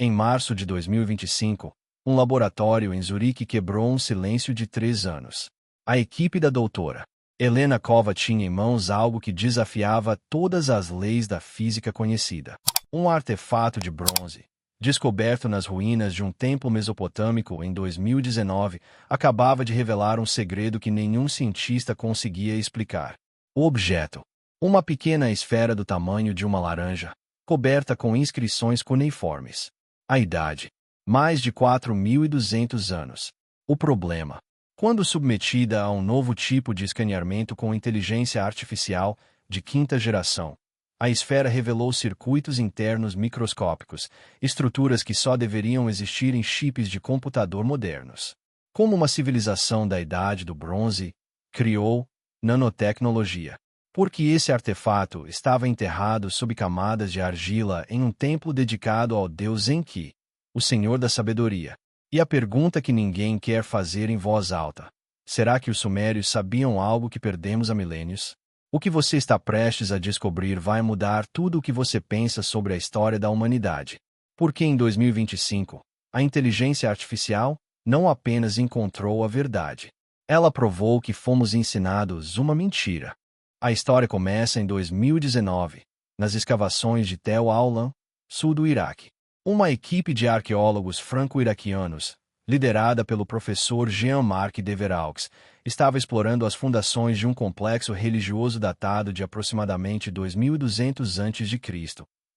Em março de 2025, um laboratório em Zurique quebrou um silêncio de 3 anos. A equipe da doutora Helena Kova tinha em mãos algo que desafiava todas as leis da física conhecida. Um artefato de bronze, descoberto nas ruínas de um templo mesopotâmico em 2019, acabava de revelar um segredo que nenhum cientista conseguia explicar. O objeto, uma pequena esfera do tamanho de uma laranja, coberta com inscrições cuneiformes. A idade, mais de 4.200 anos. O problema, quando submetida a um novo tipo de escaneamento com inteligência artificial de quinta geração, a esfera revelou circuitos internos microscópicos, estruturas que só deveriam existir em chips de computador modernos. Como uma civilização da Idade do Bronze criou nanotecnologia. Porque esse artefato estava enterrado sob camadas de argila em um templo dedicado ao deus Enki, o Senhor da Sabedoria. E a pergunta que ninguém quer fazer em voz alta: será que os sumérios sabiam algo que perdemos há milênios? O que você está prestes a descobrir vai mudar tudo o que você pensa sobre a história da humanidade. Porque em 2025, a inteligência artificial não apenas encontrou a verdade. Ela provou que fomos ensinados uma mentira. A história começa em 2019, nas escavações de Tel Al-Alam, sul do Iraque. Uma equipe de arqueólogos franco-iraquianos, liderada pelo professor Jean-Marc Deveraux, estava explorando as fundações de um complexo religioso datado de aproximadamente 2200 a.C.,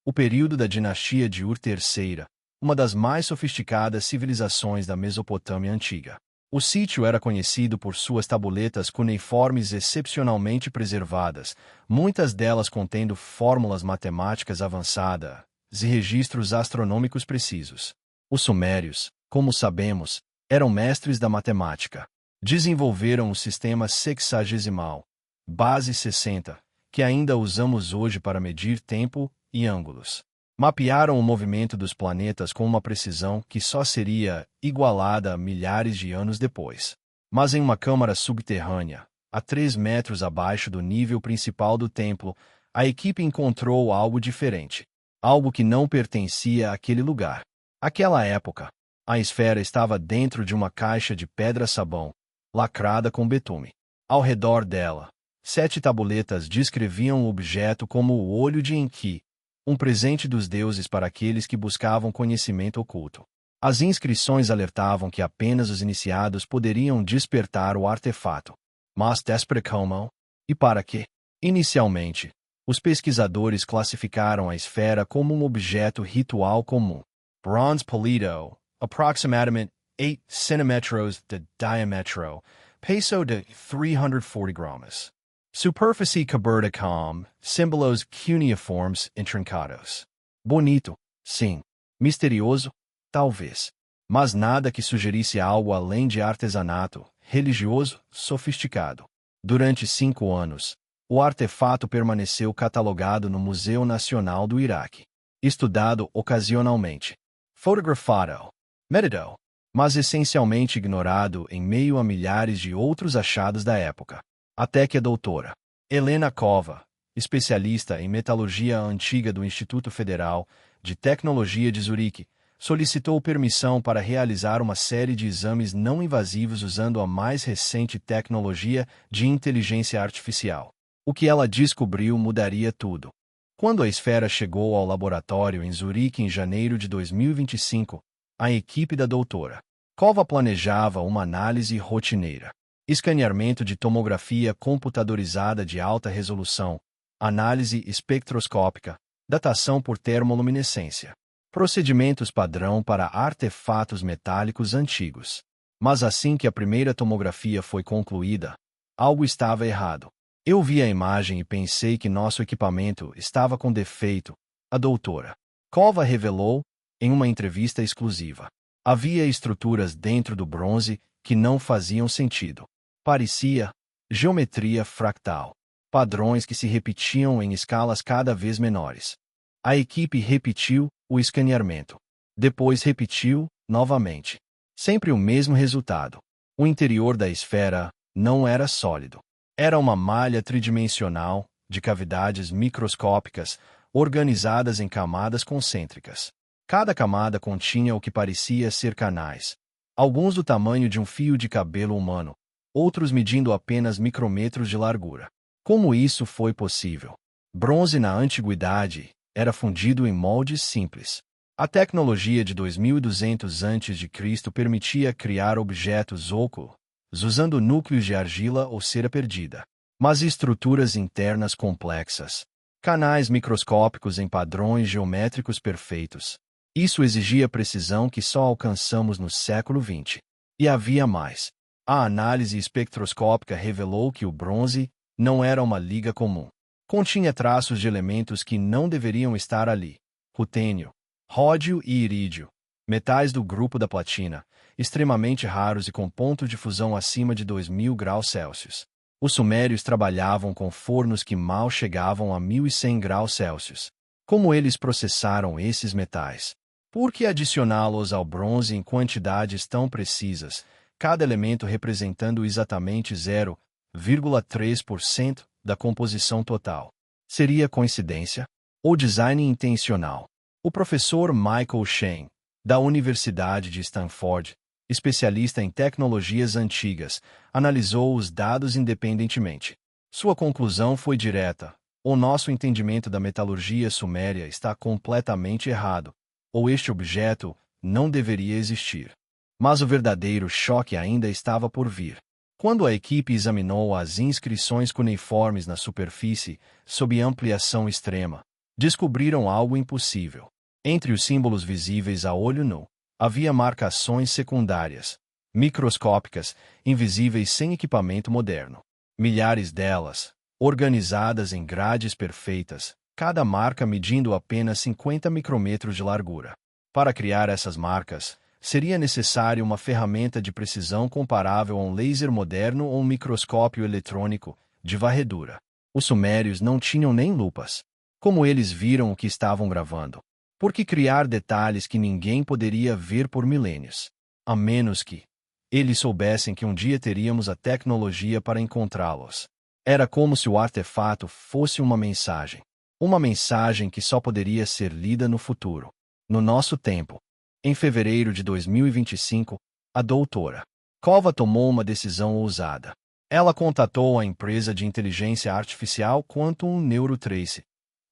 o período da dinastia de Ur III, uma das mais sofisticadas civilizações da Mesopotâmia antiga. O sítio era conhecido por suas tabuletas cuneiformes excepcionalmente preservadas, muitas delas contendo fórmulas matemáticas avançadas e registros astronômicos precisos. Os sumérios, como sabemos, eram mestres da matemática. Desenvolveram o sistema sexagesimal, base 60, que ainda usamos hoje para medir tempo e ângulos. Mapearam o movimento dos planetas com uma precisão que só seria igualada milhares de anos depois. Mas em uma câmara subterrânea, a 3 metros abaixo do nível principal do templo, a equipe encontrou algo diferente. Algo que não pertencia àquele lugar. Aquela época, a esfera estava dentro de uma caixa de pedra-sabão, lacrada com betume. Ao redor dela, 7 tabuletas descreviam o objeto como o olho de Enki, um presente dos deuses para aqueles que buscavam conhecimento oculto. As inscrições alertavam que apenas os iniciados poderiam despertar o artefato. Mas despre como? E para quê? Inicialmente, os pesquisadores classificaram a esfera como um objeto ritual comum. Bronze polido, aproximadamente 8 cm de diâmetro, peso de 340 gramas. Superfície coberta com símbolos cuneiformes intrincados. Bonito, sim. Misterioso, talvez. Mas nada que sugerisse algo além de artesanato religioso sofisticado. Durante 5 anos, o artefato permaneceu catalogado no Museu Nacional do Iraque. Estudado ocasionalmente. Fotografado. Meditado. Mas essencialmente ignorado em meio a milhares de outros achados da época. Até que a doutora Helena Kova, especialista em metalurgia antiga do Instituto Federal de Tecnologia de Zurique, solicitou permissão para realizar uma série de exames não invasivos usando a mais recente tecnologia de inteligência artificial. O que ela descobriu mudaria tudo. Quando a esfera chegou ao laboratório em Zurique em janeiro de 2025, a equipe da doutora Kova planejava uma análise rotineira. Escaneamento de tomografia computadorizada de alta resolução, análise espectroscópica, datação por termoluminescência. Procedimentos padrão para artefatos metálicos antigos. Mas assim que a primeira tomografia foi concluída, algo estava errado. Eu vi a imagem e pensei que nosso equipamento estava com defeito, a doutora Kova revelou em uma entrevista exclusiva. Havia estruturas dentro do bronze que não faziam sentido. Parecia geometria fractal. Padrões que se repetiam em escalas cada vez menores. A equipe repetiu o escaneamento. Depois repetiu, novamente. Sempre o mesmo resultado. O interior da esfera não era sólido. Era uma malha tridimensional, de cavidades microscópicas, organizadas em camadas concêntricas. Cada camada continha o que parecia ser canais. Alguns do tamanho de um fio de cabelo humano, outros medindo apenas micrômetros de largura. Como isso foi possível? Bronze na antiguidade era fundido em moldes simples. A tecnologia de 2200 a.C. permitia criar objetos ocos, usando núcleos de argila ou cera perdida. Mas estruturas internas complexas, canais microscópicos em padrões geométricos perfeitos. Isso exigia precisão que só alcançamos no século XX. E havia mais. A análise espectroscópica revelou que o bronze não era uma liga comum. Continha traços de elementos que não deveriam estar ali. Rutênio, ródio e irídio, metais do grupo da platina, extremamente raros e com ponto de fusão acima de 2000 graus Celsius. Os sumérios trabalhavam com fornos que mal chegavam a 1100 graus Celsius. Como eles processaram esses metais? Por que adicioná-los ao bronze em quantidades tão precisas, cada elemento representando exatamente 0,3% da composição total? Seria coincidência? Ou design intencional? O professor Michael Shen, da Universidade de Stanford, especialista em tecnologias antigas, analisou os dados independentemente. Sua conclusão foi direta: o nosso entendimento da metalurgia suméria está completamente errado, ou este objeto não deveria existir. Mas o verdadeiro choque ainda estava por vir. Quando a equipe examinou as inscrições cuneiformes na superfície, sob ampliação extrema, descobriram algo impossível. Entre os símbolos visíveis a olho nu, havia marcações secundárias, microscópicas, invisíveis sem equipamento moderno. Milhares delas, organizadas em grades perfeitas, cada marca medindo apenas 50 micrômetros de largura. Para criar essas marcas, seria necessária uma ferramenta de precisão comparável a um laser moderno ou um microscópio eletrônico de varredura. Os sumérios não tinham nem lupas. Como eles viram o que estavam gravando? Por que criar detalhes que ninguém poderia ver por milênios? A menos que eles soubessem que um dia teríamos a tecnologia para encontrá-los. Era como se o artefato fosse uma mensagem. Uma mensagem que só poderia ser lida no futuro. No nosso tempo. Em fevereiro de 2025, a doutora Kova tomou uma decisão ousada. Ela contatou a empresa de inteligência artificial Quantum Neurotrace,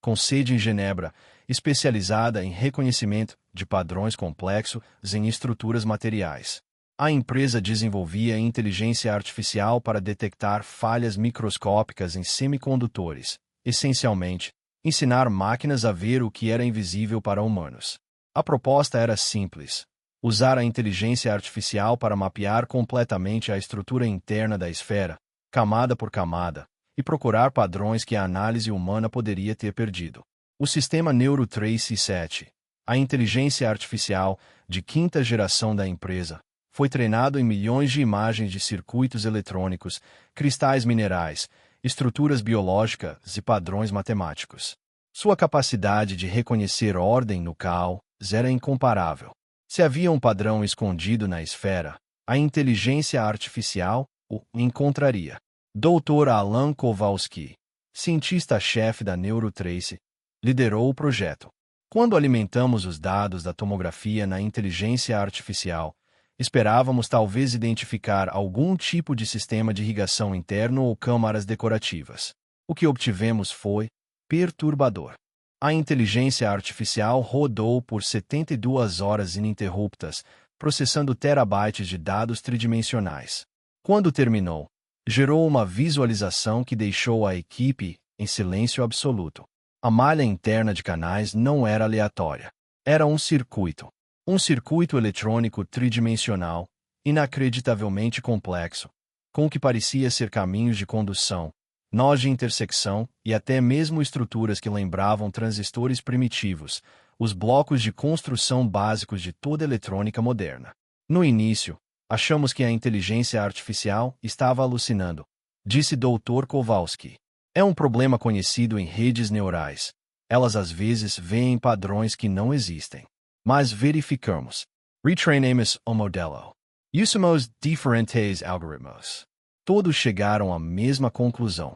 com sede em Genebra, especializada em reconhecimento de padrões complexos em estruturas materiais. A empresa desenvolvia inteligência artificial para detectar falhas microscópicas em semicondutores, essencialmente, ensinar máquinas a ver o que era invisível para humanos. A proposta era simples: usar a inteligência artificial para mapear completamente a estrutura interna da esfera, camada por camada, e procurar padrões que a análise humana poderia ter perdido. O sistema Neurotrace 7, a inteligência artificial de quinta geração da empresa, foi treinado em milhões de imagens de circuitos eletrônicos, cristais minerais, estruturas biológicas e padrões matemáticos. Sua capacidade de reconhecer ordem no caos era incomparável. Se havia um padrão escondido na esfera, a inteligência artificial o encontraria. Dr. Alan Kowalski, cientista-chefe da Neurotrace, liderou o projeto. Quando alimentamos os dados da tomografia na inteligência artificial, esperávamos talvez identificar algum tipo de sistema de irrigação interno ou câmaras decorativas. O que obtivemos foi perturbador. A inteligência artificial rodou por 72 horas ininterruptas, processando terabytes de dados tridimensionais. Quando terminou, gerou uma visualização que deixou a equipe em silêncio absoluto. A malha interna de canais não era aleatória. Era um circuito. Um circuito eletrônico tridimensional, inacreditavelmente complexo, com o que parecia ser caminhos de condução, nós de intersecção e até mesmo estruturas que lembravam transistores primitivos, os blocos de construção básicos de toda eletrônica moderna. No início, achamos que a inteligência artificial estava alucinando, disse Dr. Kowalski. É um problema conhecido em redes neurais. Elas às vezes veem padrões que não existem. Mas verificamos. Retrainamos o modelo. Usamos diferentes algoritmos. Todos chegaram à mesma conclusão.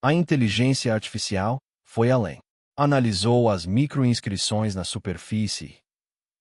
A inteligência artificial foi além. Analisou as microinscrições na superfície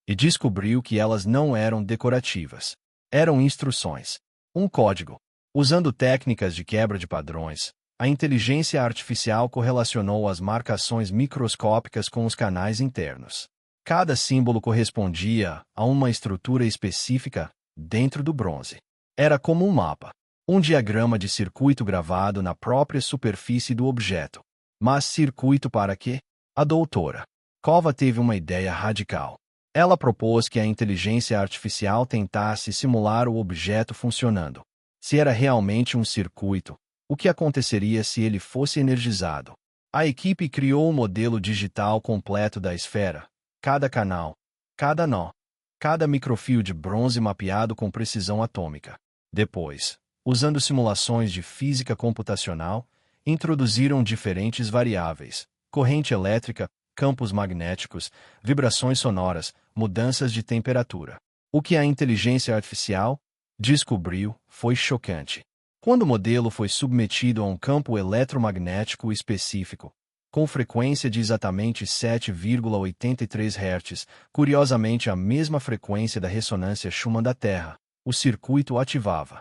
e descobriu que elas não eram decorativas. Eram instruções. Um código. Usando técnicas de quebra de padrões, a inteligência artificial correlacionou as marcações microscópicas com os canais internos. Cada símbolo correspondia a uma estrutura específica dentro do bronze. Era como um mapa, um diagrama de circuito gravado na própria superfície do objeto. Mas circuito para quê? A doutora Kova teve uma ideia radical. Ela propôs que a inteligência artificial tentasse simular o objeto funcionando. Se era realmente um circuito, o que aconteceria se ele fosse energizado? A equipe criou um modelo digital completo da esfera, cada canal, cada nó, cada microfio de bronze mapeado com precisão atômica. Depois, usando simulações de física computacional, introduziram diferentes variáveis: corrente elétrica, campos magnéticos, vibrações sonoras, mudanças de temperatura. O que a inteligência artificial descobriu foi chocante. Quando o modelo foi submetido a um campo eletromagnético específico, com frequência de exatamente 7,83 Hz, curiosamente a mesma frequência da ressonância Schumann da Terra, o circuito ativava.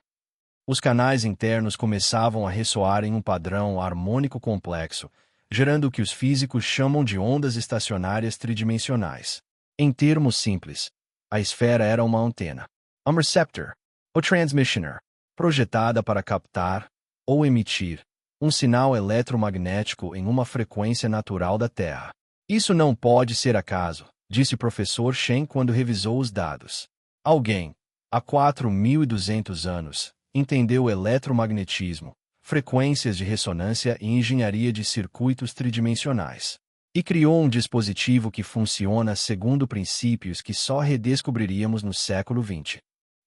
Os canais internos começavam a ressoar em um padrão harmônico complexo, gerando o que os físicos chamam de ondas estacionárias tridimensionais. Em termos simples, a esfera era uma antena, um receptor, ou transmissioner, projetada para captar, ou emitir, um sinal eletromagnético em uma frequência natural da Terra. Isso não pode ser acaso, disse o professor Shen quando revisou os dados. Alguém, há 4.200 anos, entendeu o eletromagnetismo, frequências de ressonância e engenharia de circuitos tridimensionais, e criou um dispositivo que funciona segundo princípios que só redescobriríamos no século XX.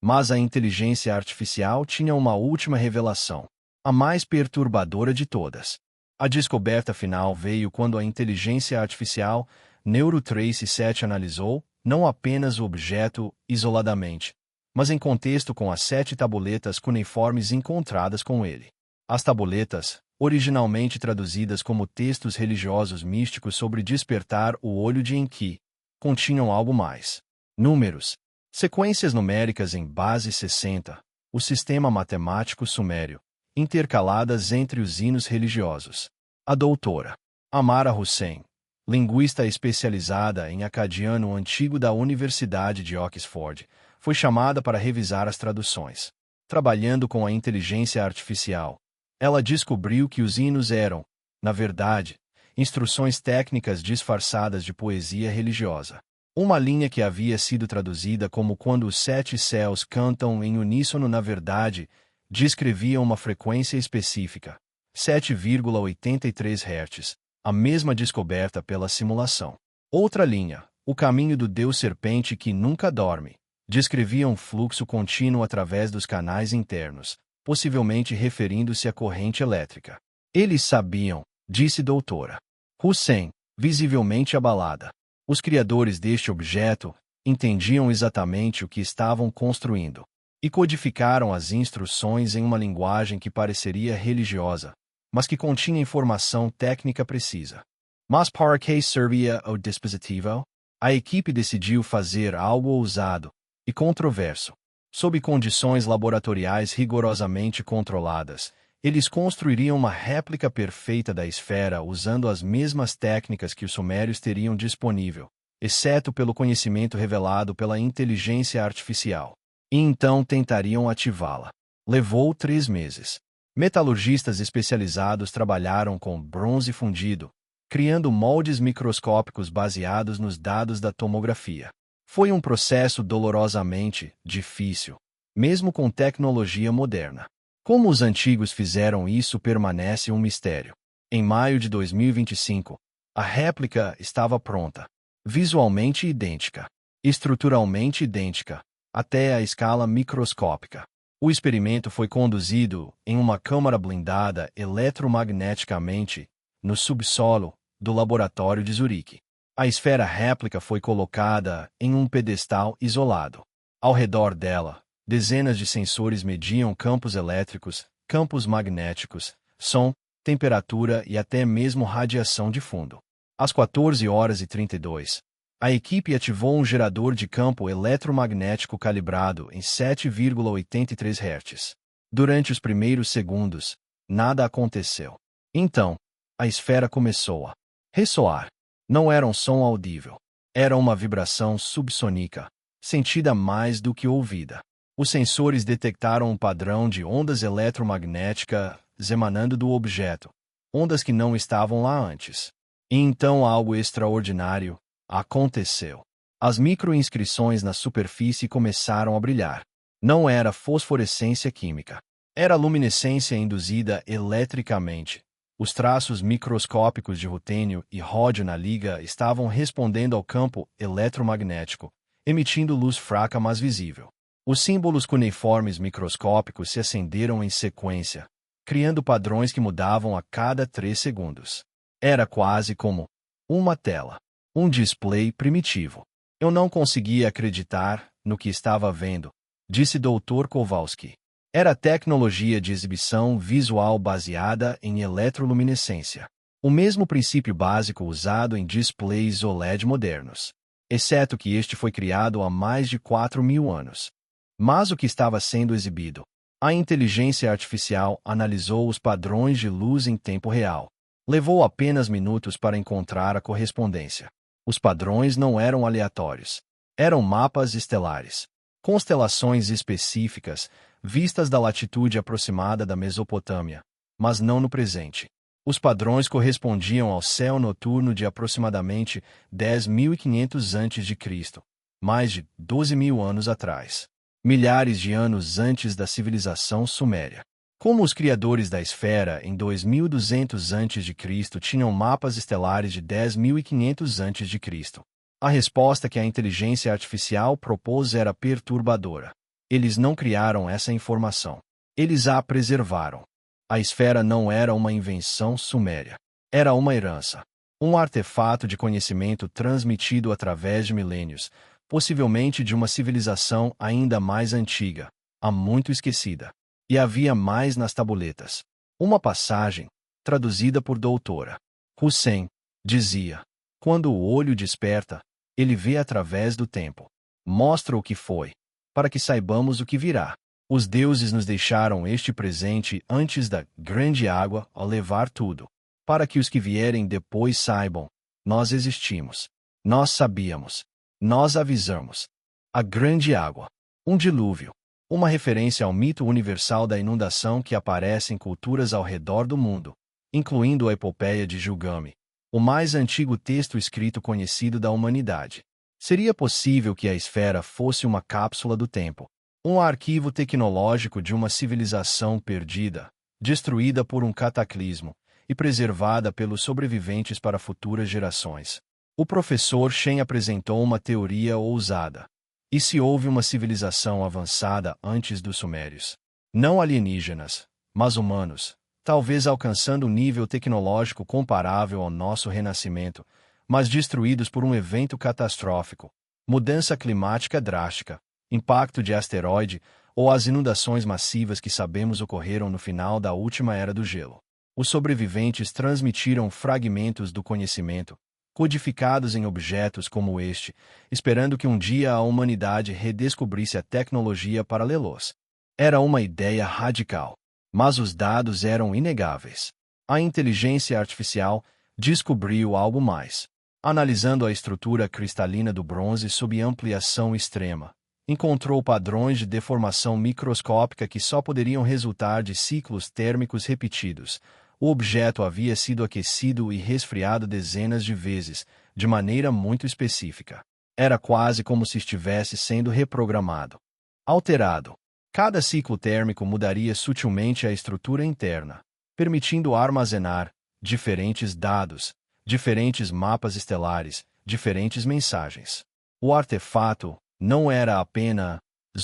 Mas a inteligência artificial tinha uma última revelação, a mais perturbadora de todas. A descoberta final veio quando a inteligência artificial NeuroTrace 7 analisou não apenas o objeto isoladamente, mas em contexto com as 7 tabuletas cuneiformes encontradas com ele. As tabuletas, originalmente traduzidas como textos religiosos místicos sobre despertar o olho de Enki, continham algo mais. Números, sequências numéricas em base 60, o sistema matemático sumério, intercaladas entre os hinos religiosos. A doutora Amara Hussein, linguista especializada em acadiano antigo da Universidade de Oxford, foi chamada para revisar as traduções. Trabalhando com a inteligência artificial, ela descobriu que os hinos eram, na verdade, instruções técnicas disfarçadas de poesia religiosa. Uma linha que havia sido traduzida como quando os 7 céus cantam em uníssono na verdade, descrevia uma frequência específica, 7,83 Hz, a mesma descoberta pela simulação. Outra linha, o caminho do Deus Serpente que nunca dorme, descrevia um fluxo contínuo através dos canais internos, possivelmente referindo-se à corrente elétrica. Eles sabiam, disse doutora Hussein, visivelmente abalada. Os criadores deste objeto entendiam exatamente o que estavam construindo e codificaram as instruções em uma linguagem que pareceria religiosa, mas que continha informação técnica precisa. Mas para que servia o dispositivo? A equipe decidiu fazer algo ousado e controverso. Sob condições laboratoriais rigorosamente controladas, eles construiriam uma réplica perfeita da esfera usando as mesmas técnicas que os sumérios teriam disponível, exceto pelo conhecimento revelado pela inteligência artificial. E então tentariam ativá-la. Levou 3 meses. Metalurgistas especializados trabalharam com bronze fundido, criando moldes microscópicos baseados nos dados da tomografia. Foi um processo dolorosamente difícil, mesmo com tecnologia moderna. Como os antigos fizeram isso permanece um mistério. Em maio de 2025, a réplica estava pronta, visualmente idêntica, estruturalmente idêntica, até a escala microscópica. O experimento foi conduzido em uma câmara blindada eletromagneticamente no subsolo do laboratório de Zurique. A esfera réplica foi colocada em um pedestal isolado. Ao redor dela, dezenas de sensores mediam campos elétricos, campos magnéticos, som, temperatura e até mesmo radiação de fundo. Às 14h32, A equipe ativou um gerador de campo eletromagnético calibrado em 7,83 Hz. Durante os primeiros segundos, nada aconteceu. Então, a esfera começou a ressoar. Não era um som audível. Era uma vibração subsônica, sentida mais do que ouvida. Os sensores detectaram um padrão de ondas eletromagnéticas emanando do objeto, ondas que não estavam lá antes. E então algo extraordinário aconteceu. As microinscrições na superfície começaram a brilhar. Não era fosforescência química. Era luminescência induzida eletricamente. Os traços microscópicos de rutênio e ródio na liga estavam respondendo ao campo eletromagnético, emitindo luz fraca mas visível. Os símbolos cuneiformes microscópicos se acenderam em sequência, criando padrões que mudavam a cada 3 segundos. Era quase como uma tela, um display primitivo. Eu não conseguia acreditar no que estava vendo, disse Dr. Kowalski. Era tecnologia de exibição visual baseada em eletroluminescência. O mesmo princípio básico usado em displays OLED modernos, exceto que este foi criado há mais de 4.000 anos. Mas o que estava sendo exibido? A inteligência artificial analisou os padrões de luz em tempo real. Levou apenas minutos para encontrar a correspondência. Os padrões não eram aleatórios. Eram mapas estelares. Constelações específicas, vistas da latitude aproximada da Mesopotâmia, mas não no presente. Os padrões correspondiam ao céu noturno de aproximadamente 10.500 a.C., mais de 12.000 anos atrás. Milhares de anos antes da civilização suméria. Como os criadores da esfera em 2200 a.C. tinham mapas estelares de 10.500 a.C.? A resposta que a inteligência artificial propôs era perturbadora. Eles não criaram essa informação. Eles a preservaram. A esfera não era uma invenção suméria. Era uma herança. Um artefato de conhecimento transmitido através de milênios, possivelmente de uma civilização ainda mais antiga, há muito esquecida. E havia mais nas tabuletas. Uma passagem, traduzida por Doutora Hussein, dizia: quando o olho desperta, ele vê através do tempo. Mostra o que foi, para que saibamos o que virá. Os deuses nos deixaram este presente antes da grande água ao levar tudo, para que os que vierem depois saibam: nós existimos. Nós sabíamos. Nós avisamos. A grande água. Um dilúvio. Uma referência ao mito universal da inundação que aparece em culturas ao redor do mundo, incluindo a epopeia de Gilgamesh, o mais antigo texto escrito conhecido da humanidade. Seria possível que a esfera fosse uma cápsula do tempo, um arquivo tecnológico de uma civilização perdida, destruída por um cataclismo e preservada pelos sobreviventes para futuras gerações. O professor Shen apresentou uma teoria ousada. E se houve uma civilização avançada antes dos sumérios? Não alienígenas, mas humanos, talvez alcançando um nível tecnológico comparável ao nosso renascimento, mas destruídos por um evento catastrófico, mudança climática drástica, impacto de asteroide ou as inundações massivas que sabemos ocorreram no final da última era do gelo. Os sobreviventes transmitiram fragmentos do conhecimento, codificados em objetos como este, esperando que um dia a humanidade redescobrisse a tecnologia para lê-los. Era uma ideia radical, mas os dados eram inegáveis. A inteligência artificial descobriu algo mais. Analisando a estrutura cristalina do bronze sob ampliação extrema, encontrou padrões de deformação microscópica que só poderiam resultar de ciclos térmicos repetidos. O objeto havia sido aquecido e resfriado dezenas de vezes, de maneira muito específica. Era quase como se estivesse sendo reprogramado. Alterado. Cada ciclo térmico mudaria sutilmente a estrutura interna, permitindo armazenar diferentes dados, diferentes mapas estelares, diferentes mensagens. O artefato não era apenas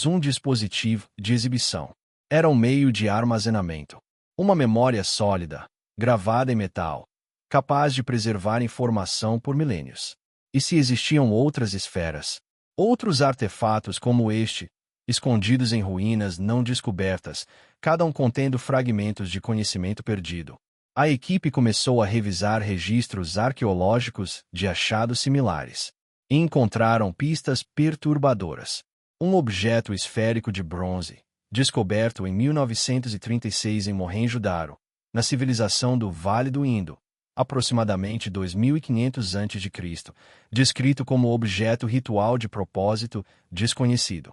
um dispositivo de exibição. Era um meio de armazenamento. Uma memória sólida, gravada em metal, capaz de preservar informação por milênios. E se existiam outras esferas, outros artefatos como este, escondidos em ruínas não descobertas, cada um contendo fragmentos de conhecimento perdido? A equipe começou a revisar registros arqueológicos de achados similares. e encontraram pistas perturbadoras. Um objeto esférico de bronze, descoberto em 1936 em Mohenjo-Daro, na civilização do Vale do Indo, aproximadamente 2500 a.C., descrito como objeto ritual de propósito desconhecido.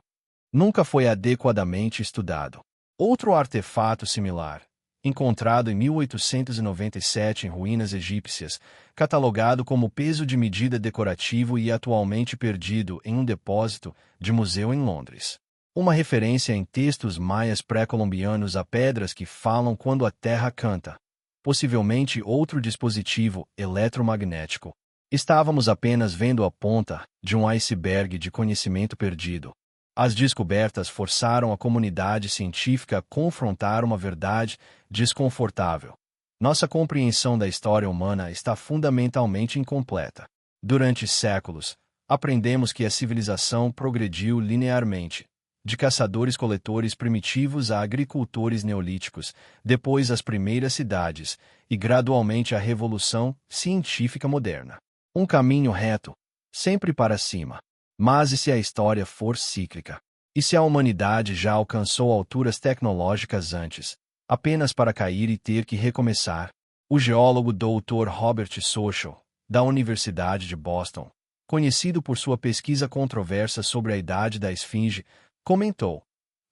Nunca foi adequadamente estudado. Outro artefato similar, encontrado em 1897 em ruínas egípcias, catalogado como peso de medida decorativo e atualmente perdido em um depósito de museu em Londres. Uma referência em textos maias pré-colombianos a pedras que falam quando a terra canta. Possivelmente outro dispositivo eletromagnético. Estávamos apenas vendo a ponta de um iceberg de conhecimento perdido. As descobertas forçaram a comunidade científica a confrontar uma verdade desconfortável. Nossa compreensão da história humana está fundamentalmente incompleta. Durante séculos, aprendemos que a civilização progrediu linearmente, de caçadores-coletores primitivos a agricultores neolíticos, depois as primeiras cidades, e gradualmente a revolução científica moderna. Um caminho reto, sempre para cima. Mas e se a história for cíclica? E se a humanidade já alcançou alturas tecnológicas antes, apenas para cair e ter que recomeçar? O geólogo Dr. Robert Sochel, da Universidade de Boston, conhecido por sua pesquisa controversa sobre a idade da esfinge, comentou: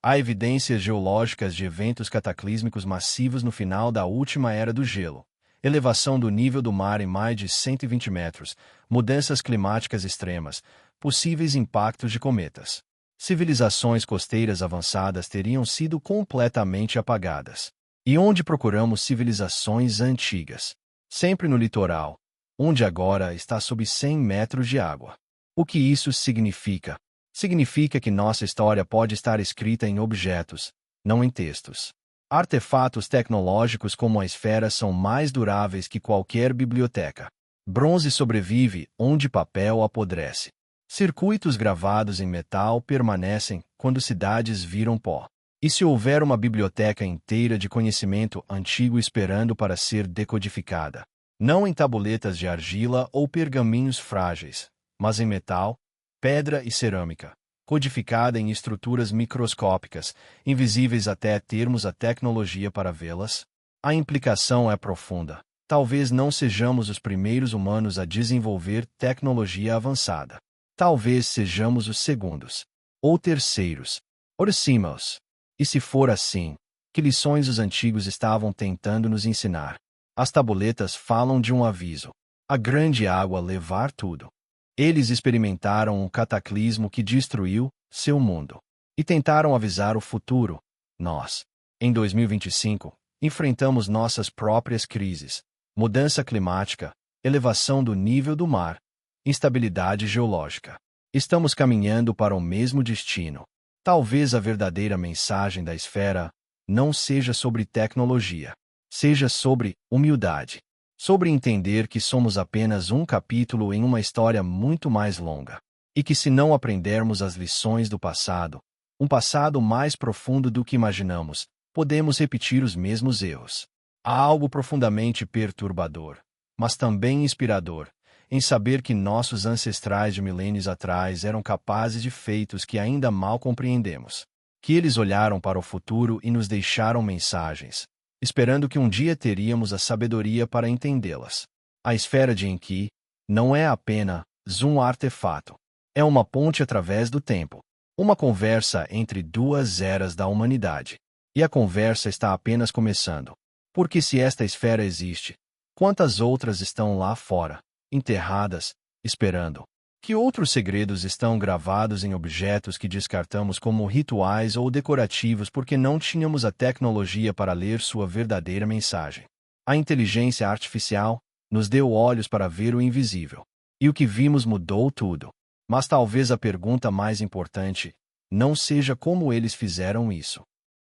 há evidências geológicas de eventos cataclísmicos massivos no final da última era do gelo, elevação do nível do mar em mais de 120 metros, mudanças climáticas extremas, possíveis impactos de cometas. Civilizações costeiras avançadas teriam sido completamente apagadas. E onde procuramos civilizações antigas? Sempre no litoral, onde agora está sob 100 metros de água. O que isso significa? Significa que nossa história pode estar escrita em objetos, não em textos. Artefatos tecnológicos como a esfera são mais duráveis que qualquer biblioteca. Bronze sobrevive onde papel apodrece. Circuitos gravados em metal permanecem quando cidades viram pó. E se houver uma biblioteca inteira de conhecimento antigo esperando para ser decodificada? Não em tabuletas de argila ou pergaminhos frágeis, mas em metal, pedra e cerâmica, codificada em estruturas microscópicas, invisíveis até termos a tecnologia para vê-las? A implicação é profunda. Talvez não sejamos os primeiros humanos a desenvolver tecnologia avançada. Talvez sejamos os segundos. Ou terceiros. Orcimos. E se for assim, que lições os antigos estavam tentando nos ensinar? As tabuletas falam de um aviso. A grande água levar tudo. Eles experimentaram um cataclismo que destruiu seu mundo. E tentaram avisar o futuro. Nós, em 2025, enfrentamos nossas próprias crises. Mudança climática, elevação do nível do mar, instabilidade geológica. Estamos caminhando para o mesmo destino. Talvez a verdadeira mensagem da esfera não seja sobre tecnologia, seja sobre humildade, sobre entender que somos apenas um capítulo em uma história muito mais longa, e que se não aprendermos as lições do passado, um passado mais profundo do que imaginamos, podemos repetir os mesmos erros. Há algo profundamente perturbador, mas também inspirador, em saber que nossos ancestrais de milênios atrás eram capazes de feitos que ainda mal compreendemos. Que eles olharam para o futuro e nos deixaram mensagens, esperando que um dia teríamos a sabedoria para entendê-las. A esfera de Enki não é apenas um artefato. É uma ponte através do tempo. Uma conversa entre duas eras da humanidade. E a conversa está apenas começando. Porque se esta esfera existe, quantas outras estão lá fora, enterradas, esperando? Que outros segredos estão gravados em objetos que descartamos como rituais ou decorativos porque não tínhamos a tecnologia para ler sua verdadeira mensagem? A inteligência artificial nos deu olhos para ver o invisível. E o que vimos mudou tudo. Mas talvez a pergunta mais importante não seja como eles fizeram isso.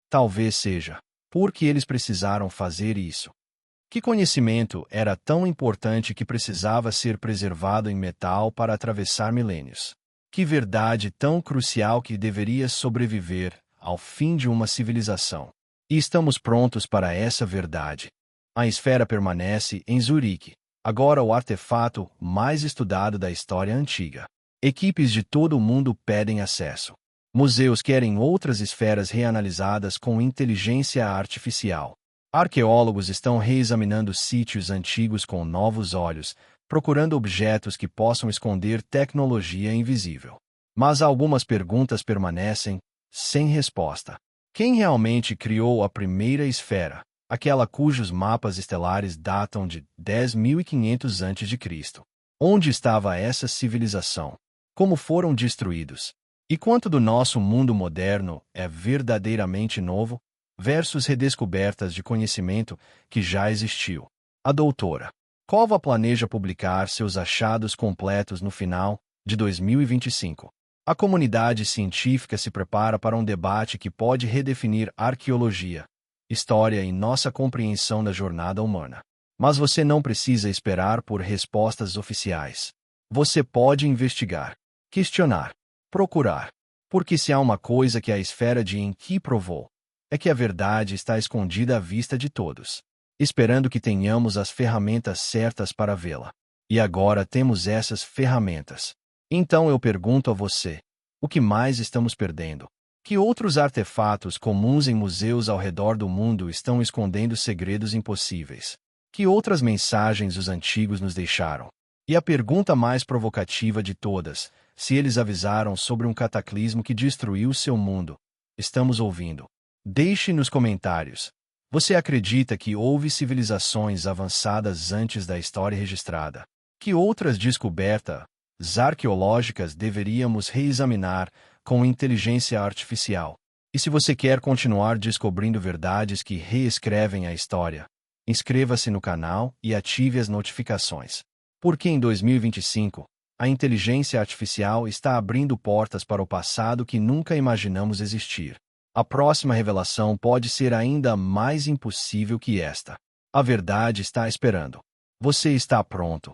Talvez seja, por que eles precisaram fazer isso? Que conhecimento era tão importante que precisava ser preservado em metal para atravessar milênios? Que verdade tão crucial que deveria sobreviver ao fim de uma civilização? E estamos prontos para essa verdade. A esfera permanece em Zurique, agora o artefato mais estudado da história antiga. Equipes de todo o mundo pedem acesso. Museus querem outras esferas reanalisadas com inteligência artificial. Arqueólogos estão reexaminando sítios antigos com novos olhos, procurando objetos que possam esconder tecnologia invisível. Mas algumas perguntas permanecem sem resposta. Quem realmente criou a primeira esfera, aquela cujos mapas estelares datam de 10.500 a.C.? Onde estava essa civilização? Como foram destruídos? E quanto do nosso mundo moderno é verdadeiramente novo, versus redescobertas de conhecimento que já existiu? A doutora Cova planeja publicar seus achados completos no final de 2025. A comunidade científica se prepara para um debate que pode redefinir arqueologia, história e nossa compreensão da jornada humana. Mas você não precisa esperar por respostas oficiais. Você pode investigar, questionar, procurar. Porque se há uma coisa que a esfera de Enki provou, é que a verdade está escondida à vista de todos, esperando que tenhamos as ferramentas certas para vê-la. E agora temos essas ferramentas. Então eu pergunto a você, o que mais estamos perdendo? Que outros artefatos comuns em museus ao redor do mundo estão escondendo segredos impossíveis? Que outras mensagens os antigos nos deixaram? E a pergunta mais provocativa de todas, se eles avisaram sobre um cataclismo que destruiu seu mundo, estamos ouvindo? Deixe nos comentários. Você acredita que houve civilizações avançadas antes da história registrada? Que outras descobertas arqueológicas deveríamos reexaminar com inteligência artificial? E se você quer continuar descobrindo verdades que reescrevem a história, inscreva-se no canal e ative as notificações. Porque em 2025, a inteligência artificial está abrindo portas para o passado que nunca imaginamos existir. A próxima revelação pode ser ainda mais impossível que esta. A verdade está esperando. Você está pronto?